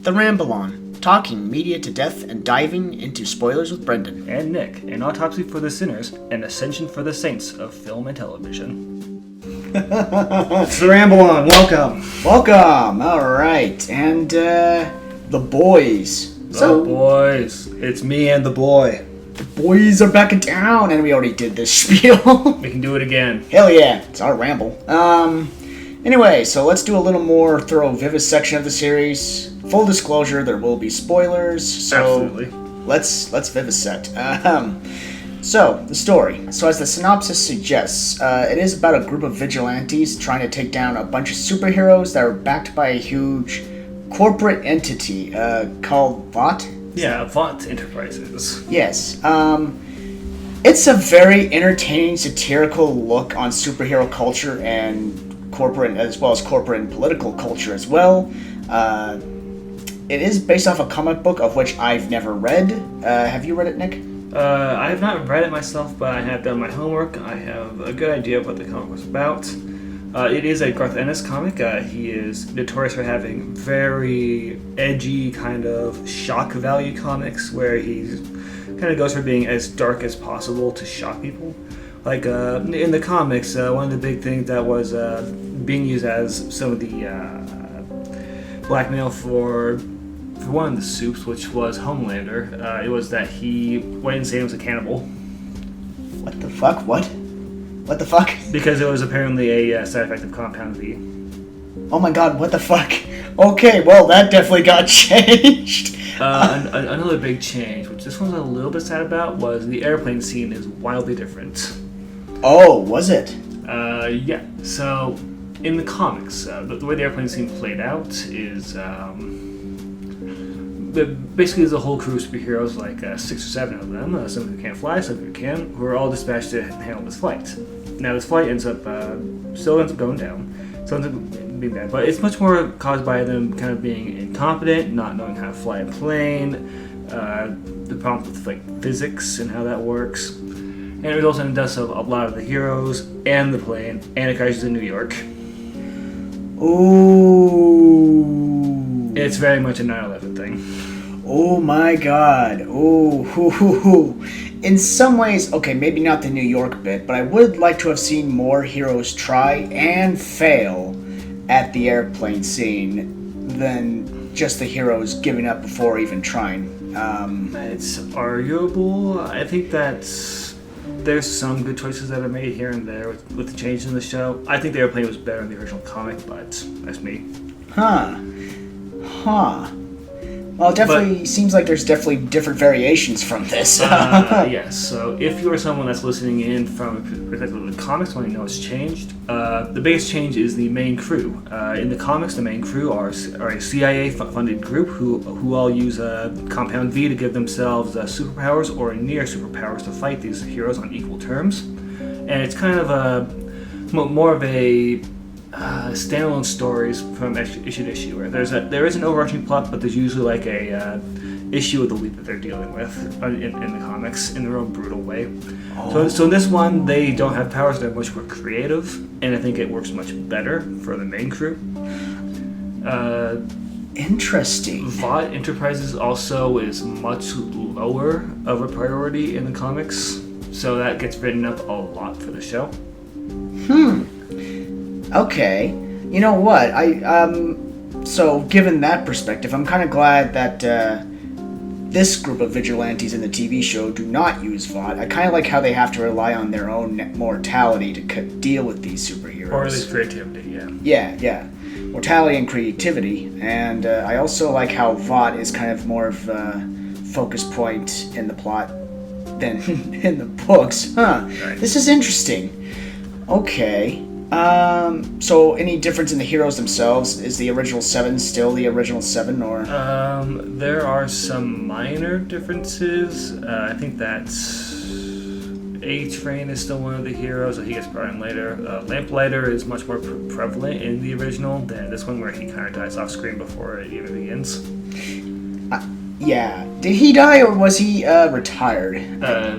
the Ramble On, talking media to death and diving into spoilers with Brendan. And Nick, an autopsy for the sinners, an ascension for the saints of film and television. It's the Ramble On, welcome. Welcome, alright, and the boys. Boys, it's me and the boy. The boys are back in town, and we already did this spiel. We can do it again. Hell yeah, it's our ramble. Anyway, so let's do a little more thorough vivisection of the series. Full disclosure, there will be spoilers, so Absolutely. let's vivisect. So, the story. So as the synopsis suggests, it is about a group of vigilantes trying to take down a bunch of superheroes that are backed by a huge corporate entity called VOT. Yeah, Vought Enterprises. Yes. It's a very entertaining, satirical look on superhero culture and corporate, as well as corporate and political culture as well. It is based off a comic book of which I've never read. Have you read it, Nick? I have not read it myself, but I have done my homework. I have a good idea of what the comic was about. It is a Garth Ennis comic. He is notorious for having very edgy, kind of shock value comics, where he kind of goes for being as dark as possible to shock people. Like in the comics, one of the big things that was being used as some of the blackmail for one of the soups, which was Homelander, it was that he went insane and was a cannibal. What the fuck? What the fuck? Because it was apparently a side effect of Compound V. Oh my god, what the fuck? Okay, well, that definitely got changed. Another big change, which this one's a little bit sad about, was the airplane scene is wildly different. Oh, was it? Yeah. So, in the comics, the way the airplane scene played out is basically there's a whole crew of superheroes, like 6 or 7 of them, some who can't fly, some who can, who are all dispatched to handle this flight. Now, this flight still ends up going down, so it ends up being bad, but it's much more caused by them kind of being incompetent, not knowing how to fly a plane, the problem with like physics and how that works. And it results in the deaths of a lot of the heroes and the plane, and it crashes in New York. Ooh. It's very much a 9/11 thing. Oh my god. Ooh. Hoo, hoo, hoo. In some ways, okay, maybe not the New York bit, but I would like to have seen more heroes try and fail at the airplane scene than just the heroes giving up before even trying. It's arguable. I think that there's some good choices that are made here and there with the change in the show. I think the airplane was better in the original comic, but that's me. Huh. Well, it definitely seems like there's definitely different variations from this. Yes, so if you are someone that's listening in from a perspective of the comics, want to know what's changed, the biggest change is the main crew. In the comics, the main crew are a CIA-funded group who all use Compound V to give themselves superpowers or near superpowers to fight these heroes on equal terms. And it's kind of more of a standalone stories from issue to issue, where there is an overarching plot, but there's usually like a issue of the week that they're dealing with in the comics in their own brutal way. Oh. So in this one, they don't have powers; they're much more creative, and I think it works much better for the main crew. Interesting. Vought Enterprises also is much lower of a priority in the comics, so that gets written up a lot for the show. Okay, you know what? So given that perspective, I'm kind of glad that this group of vigilantes in the TV show do not use VOT. I kind of like how they have to rely on their own mortality to deal with these superheroes. Or at least creativity, yeah. Yeah. Mortality and creativity. And I also like how VOT is kind of more of a focus point in the plot than in the books. Huh. Right. This is interesting. Okay. So any difference in the heroes themselves? Is the original 7 still the original 7, or? There are some minor differences. I think that A-Train is still one of the heroes, he gets brought in later. Lamplighter is much more prevalent in the original than this one, where he kind of dies off screen before it even begins. Yeah. Did he die, or was he retired?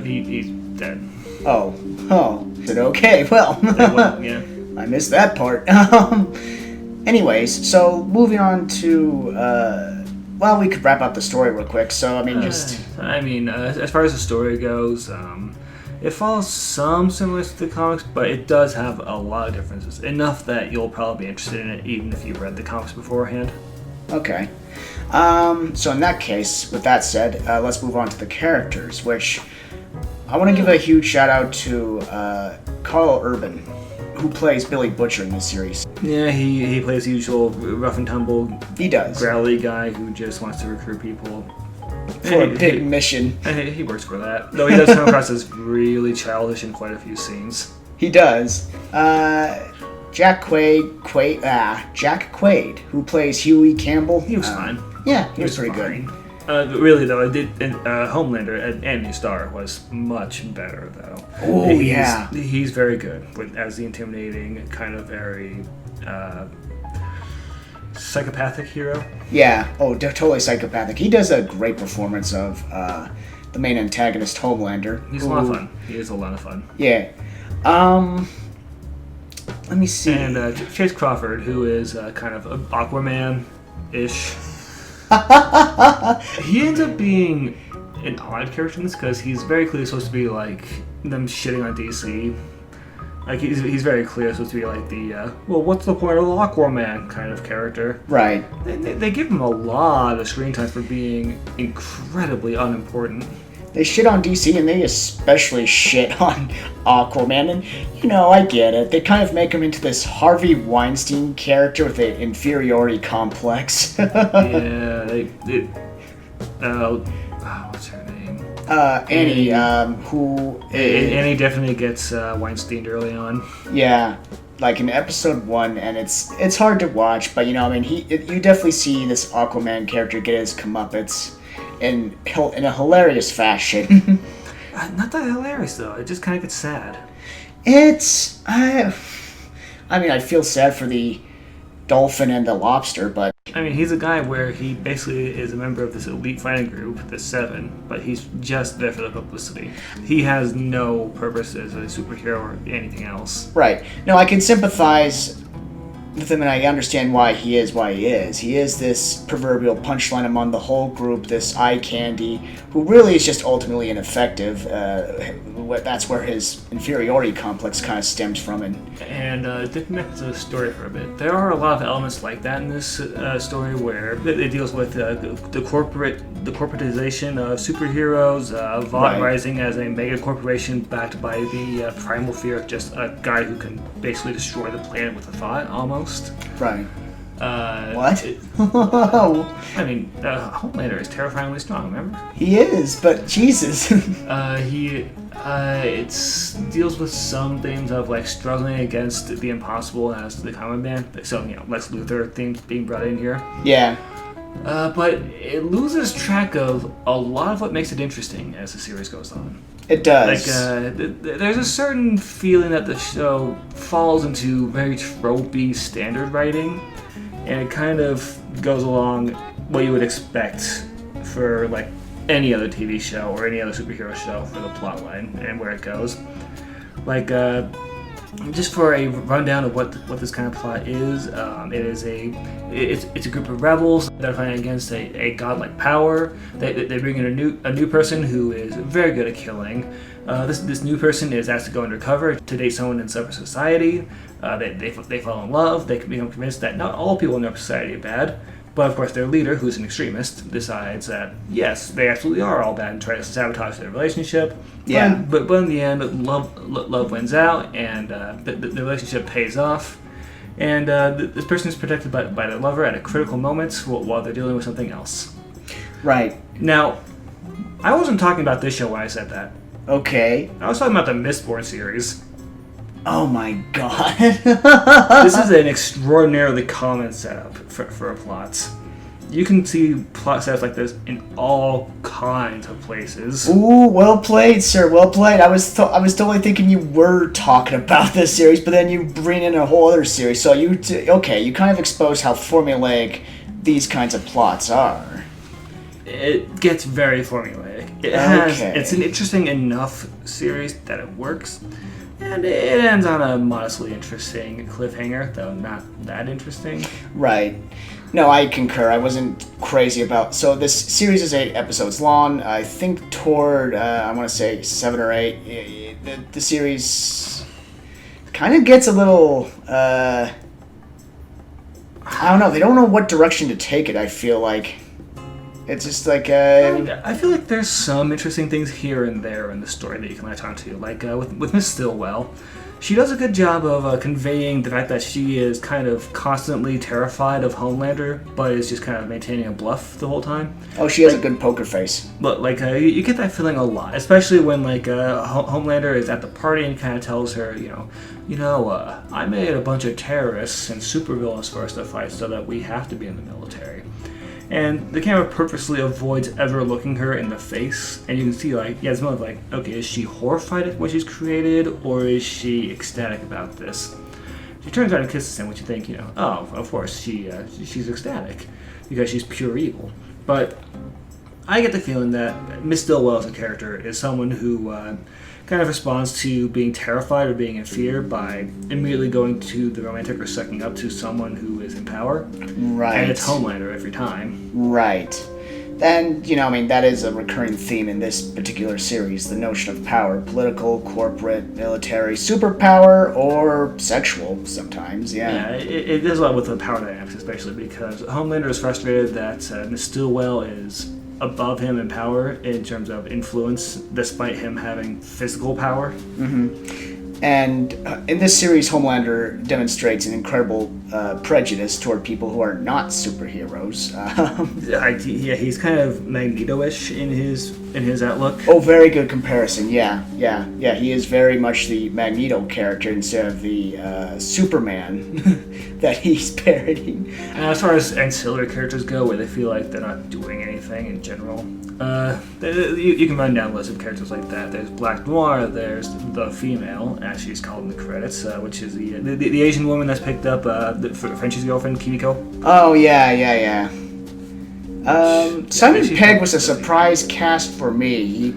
He's dead. Oh. Okay, well. Yeah. I missed that part. Anyways, so moving on to Well, we could wrap up the story real quick. So, I mean, as far as the story goes, it follows some similarities to the comics, but it does have a lot of differences. Enough that you'll probably be interested in it even if you've read the comics beforehand. Okay. So in that case, with that said, let's move on to the characters, which I want to give a huge shout out to Carl Urban, who plays Billy Butcher in this series. Yeah, he plays the usual rough and tumble, He does. growly guy who just wants to recruit people. For a big mission. He works for that. Though he does come across as really childish in quite a few scenes. He does. Jack Quaid, who plays Huey Campbell. He was fine. Yeah, he was pretty fine. good. Really though, Homelander and New Star was much better though. Oh yeah, he's very good as the intimidating, kind of very psychopathic hero. Yeah, totally psychopathic. He does a great performance of the main antagonist, Homelander. He's a lot of fun. He is a lot of fun. Yeah. Let me see. And Chase Crawford, who is kind of Aquaman-ish. He ends up being an odd character in this because he's very clearly supposed to be like them shitting on DC. Like he's very clear supposed to be like the well, what's the point of the Aquaman kind of character. Right. They give him a lot of screen time for being incredibly unimportant. They shit on DC and they especially shit on Aquaman, and I get it. They kind of make him into this Harvey Weinstein character with an inferiority complex. Yeah, what's her name? Annie, Annie definitely gets Weinstein early on. Yeah, like in episode 1, and it's hard to watch, but you definitely see this Aquaman character get his comeuppance in a hilarious fashion. Not that hilarious though. It just kind of gets sad. I feel sad for the dolphin and the lobster, but he's a guy where he basically is a member of this elite fighting group, the Seven, but he's just there for the publicity. He has no purpose as a superhero or anything else. Right. No, I can sympathize with him, and I understand why he is. He is this proverbial punchline among the whole group, this eye candy, who really is just ultimately ineffective. That's where his inferiority complex kind of stems from. And dipping back to the story for a bit, there are a lot of elements like that in this story where it deals with the corporatization of superheroes, Vought rising as a mega corporation backed by the primal fear of just a guy who can basically destroy the planet with a thought, almost. Right. What? Homelander is terrifyingly strong, remember? He is, but Jesus. It deals with some themes of like struggling against the impossible as the common man. So, Lex Luthor themes being brought in here. Yeah. But it loses track of a lot of what makes it interesting as the series goes on. It does. There's a certain feeling that the show falls into very tropey standard writing, and it kind of goes along what you would expect for like any other TV show or any other superhero show for the plot line and where it goes. Like, just for a rundown of what this kind of plot is, it's a group of rebels that are fighting against a godlike power. They bring in a new person who is very good at killing. This new person is asked to go undercover to date someone in upper society. They fall in love. They become convinced that not all people in upper society are bad. But of course, their leader, who's an extremist, decides that yes, they absolutely are all bad and try to sabotage their relationship. Yeah. But in the end, love wins out, and the relationship pays off. And this person is protected by their lover at a critical moment while they're dealing with something else. Right. Now, I wasn't talking about this show when I said that. Okay. I was talking about the Mistborn series. Oh my god. This is an extraordinarily common setup for plots. You can see plot setups like this in all kinds of places. Ooh, well played, sir. Well played. I was totally thinking you were talking about this series, but then you bring in a whole other series. So you kind of expose how formulaic these kinds of plots are. It gets very formulaic. It's an interesting enough series that it works. And it ends on a modestly interesting cliffhanger, though not that interesting. Right. No, I concur. I wasn't crazy about... So this series is 8 episodes long. I think toward, I want to say 7 or 8. The series kind of gets a little... I don't know. They don't know what direction to take it, I feel like. It's just like... I feel like there's some interesting things here and there in the story that you can latch onto. Like with Miss Stillwell, she does a good job of conveying the fact that she is kind of constantly terrified of Homelander, but is just kind of maintaining a bluff the whole time. Oh, she has a good poker face. But you get that feeling a lot, especially when Homelander is at the party and kind of tells her, I made a bunch of terrorists and supervillains for us to fight, so that we have to be in the military. And the camera purposely avoids ever looking her in the face, and you can see it's more like, okay, is she horrified at what she's created, or is she ecstatic about this? She turns around and kisses him, which you think, oh, of course she's ecstatic because she's pure evil. But I get the feeling that Miss Stillwell as a character is someone who kind of responds to being terrified or being in fear by immediately going to the romantic or sucking up to someone who is in power. Right. And it's Homelander every time. Right. And, that is a recurring theme in this particular series, the notion of power. Political, corporate, military, superpower, or sexual sometimes, Yeah, it does a lot with the power dynamics, especially because Homelander is frustrated that Miss Stillwell is above him in power in terms of influence, despite him having physical power. Mm-hmm. And in this series, Homelander demonstrates an incredible prejudice toward people who are not superheroes. He's kind of Magneto-ish in his outlook. Oh, very good comparison. Yeah. He is very much the Magneto character instead of the Superman that he's parodying. As far as ancillary characters go, where they feel like they're not doing anything in general, you can run down a list of characters like that. There's Black Noir, there's the female, as she's called in the credits, which is the Asian woman that's picked up French's girlfriend, Kimiko. Oh, yeah. Simon Pegg was a surprise cast for me.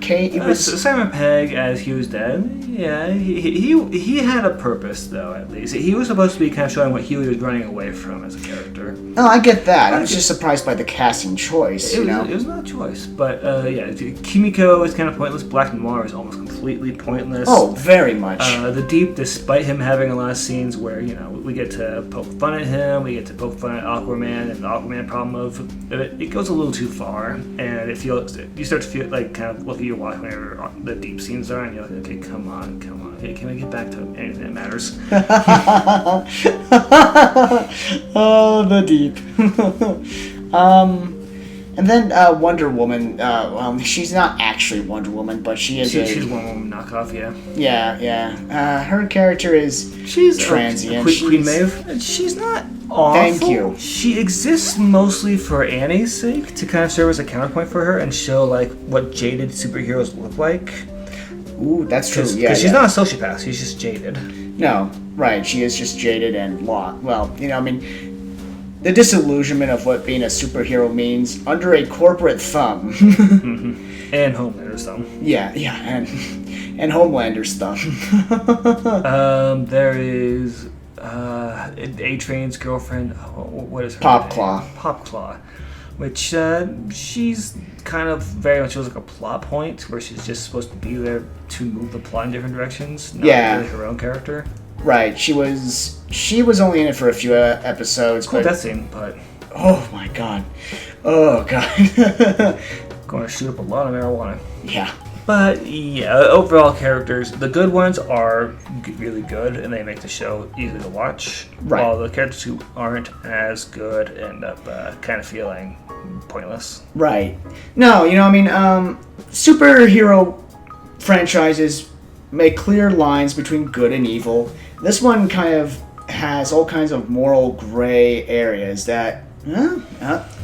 Simon Pegg as Hugh's dad. Yeah, he had a purpose, though, at least. He was supposed to be kind of showing what Huey was running away from as a character. Oh, I get that. I was just surprised by the casting choice, It was not a choice, but Kimiko is kind of pointless. Black Noir is almost completely pointless. Oh, very much. The Deep, despite him having a lot of scenes where, we get to poke fun at him, we get to poke fun at Aquaman, and the Aquaman problem of it goes a little too far, and you start to feel like kind of look at your watch whenever the Deep scenes are, and you're like, okay, come on. Okay, can we get back to anything that matters? Oh, the Deep. And then Wonder Woman. She's not actually Wonder Woman, but she's Wonder Woman knockoff, yeah. Yeah. Her character is transient. Queen Maeve. She's not awful. Thank you. She exists mostly for Annie's sake, to kind of serve as a counterpoint for her and show what jaded superheroes look like. Ooh, that's true. Because she's not a sociopath. She's just jaded. No, right. She is just jaded and lost. Well, the disillusionment of what being a superhero means under a corporate thumb. Mm-hmm. And Homelander's thumb. Yeah, and Homelander's thumb. There is A-Train's girlfriend. What is her Popclaw. name? Popclaw. Which she's kind of very much feels like a plot point where she's just supposed to be there to move the plot in different directions. Not really her own character. Right. She was only in it for a few episodes. Cool death scene, but oh my god. Oh god. Going to shoot up a lot of marijuana. Yeah. But yeah, overall characters, the good ones are really good and they make the show easy to watch. Right. While the characters who aren't as good end up kind of feeling pointless. Right. No, superhero franchises make clear lines between good and evil. This one kind of has all kinds of moral gray areas that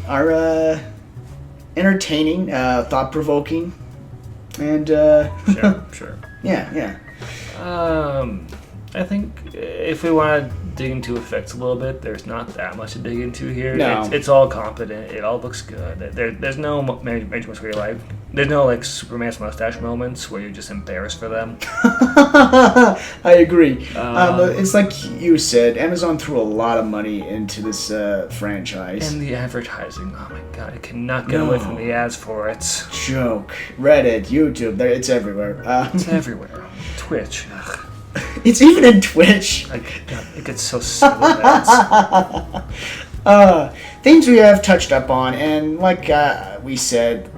are entertaining, thought-provoking. And Sure. Yeah. I think if we want to dig into effects a little bit, there's not that much to dig into here. No. It's all competent. It all looks good. There's no major moments where you're like, there's no like Superman's mustache moments where you're just embarrassed for them. I agree. It's like you said, Amazon threw a lot of money into this franchise. And the advertising, oh my god, I cannot get away from the ads for it. Joke. Reddit, YouTube, it's everywhere. It's everywhere. Twitch. Ugh. It's even in Twitch. God, it gets so sick of ads. Things we have touched up on, and like we said,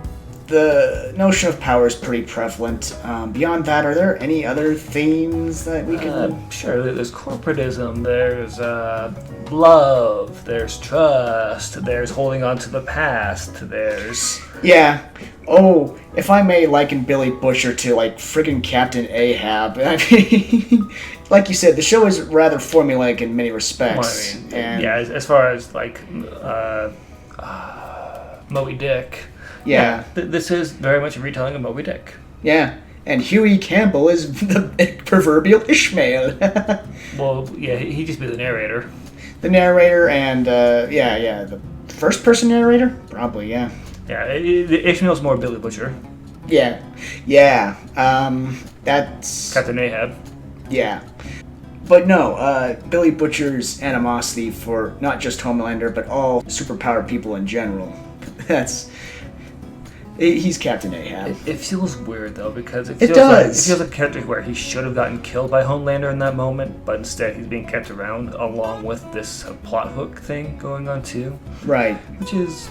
the notion of power is pretty prevalent. Beyond that, are there any other themes that we can... Sure, there's corporatism, there's love, there's trust, there's holding on to the past, there's... Yeah. Oh, if I may liken Billy Butcher to, like, friggin' Captain Ahab. I mean, like you said, the show is rather formulaic in many respects. Well, I mean, yeah, as far as, like, Moby Dick... Yeah. This is very much a retelling of Moby Dick. Yeah. And Huey Campbell is the proverbial Ishmael. Well, yeah, he'd just be the narrator. The narrator and, the first-person narrator? Probably, yeah. Yeah, Ishmael's more Billy Butcher. Yeah. That's... Captain Ahab. Yeah. But no, Billy Butcher's animosity for not just Homelander, but all superpowered people in general. He's Captain Ahab. It feels weird, though, because it does. It feels like a character where he should have gotten killed by Homelander in that moment, but instead he's being kept around along with this plot hook thing going on, too. Right. Which is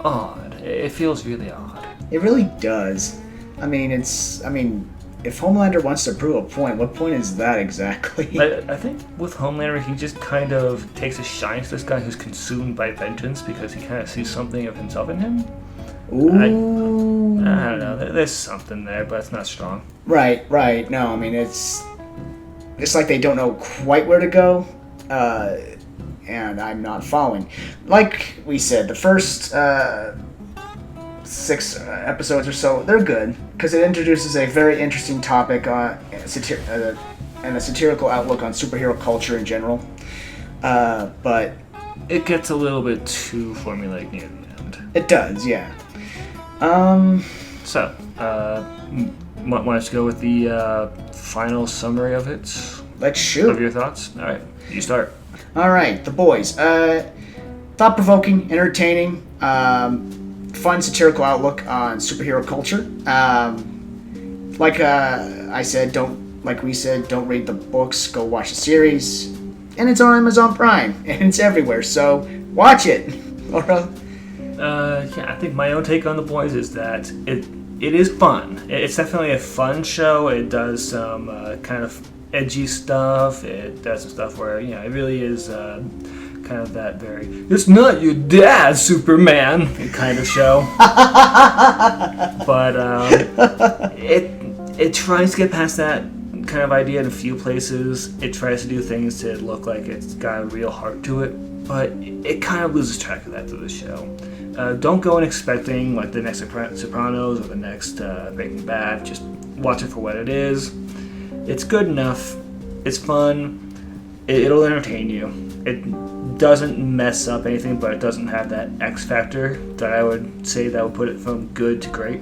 odd. It feels really odd. It really does. I mean, if Homelander wants to prove a point, what point is that exactly? I think with Homelander, he just kind of takes a shine to this guy who's consumed by vengeance because he kind of sees something of himself in him. Ooh. I don't know. There's something there, but it's not strong. Right. No, I mean, it's like they don't know quite where to go, and I'm not following. Like we said, the first 6 episodes or so, they're good, because it introduces a very interesting topic and a satirical outlook on superhero culture in general. But it gets a little bit too formulaic near the end. It does, yeah. So, want us to go with the final summary of it? Let's shoot. Of your thoughts? All right, you start. All right, The Boys. Thought-provoking, entertaining, fun satirical outlook on superhero culture. Like we said, don't read the books. Go watch the series, and it's on Amazon Prime, and it's everywhere. So watch it. I think my own take on The Boys is that it is fun. It's definitely a fun show. It does some kind of edgy stuff. It does some stuff where, it really is kind of that very, it's not your dad, Superman kind of show. But it tries to get past that kind of idea in a few places. It tries to do things to look like it's got a real heart to it, but it kind of loses track of that through the show. Don't go in expecting like the next Sopranos or the next Breaking Bad. Just watch it for what it is. It's good enough. It's fun. It'll entertain you. It doesn't mess up anything, but it doesn't have that X factor that I would say that would put it from good to great.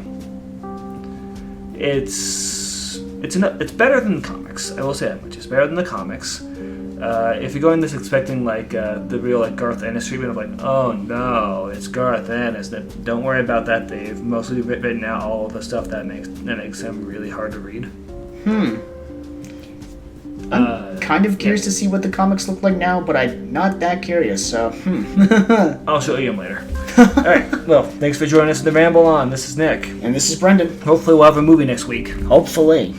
It's better than the comics. I will say that much. It's better than the comics. If you're going this expecting like the real like Garth Ennis treatment of like, oh no, it's Garth Ennis, then don't worry about that. They've mostly written out all of the stuff that makes them really hard to read. I'm kind of curious to see what the comics look like now, but I'm not that curious, so I'll show you them later. Alright, well, thanks for joining us in the Ramble On. This is Nick. And this is Brendan. Hopefully we'll have a movie next week. Hopefully.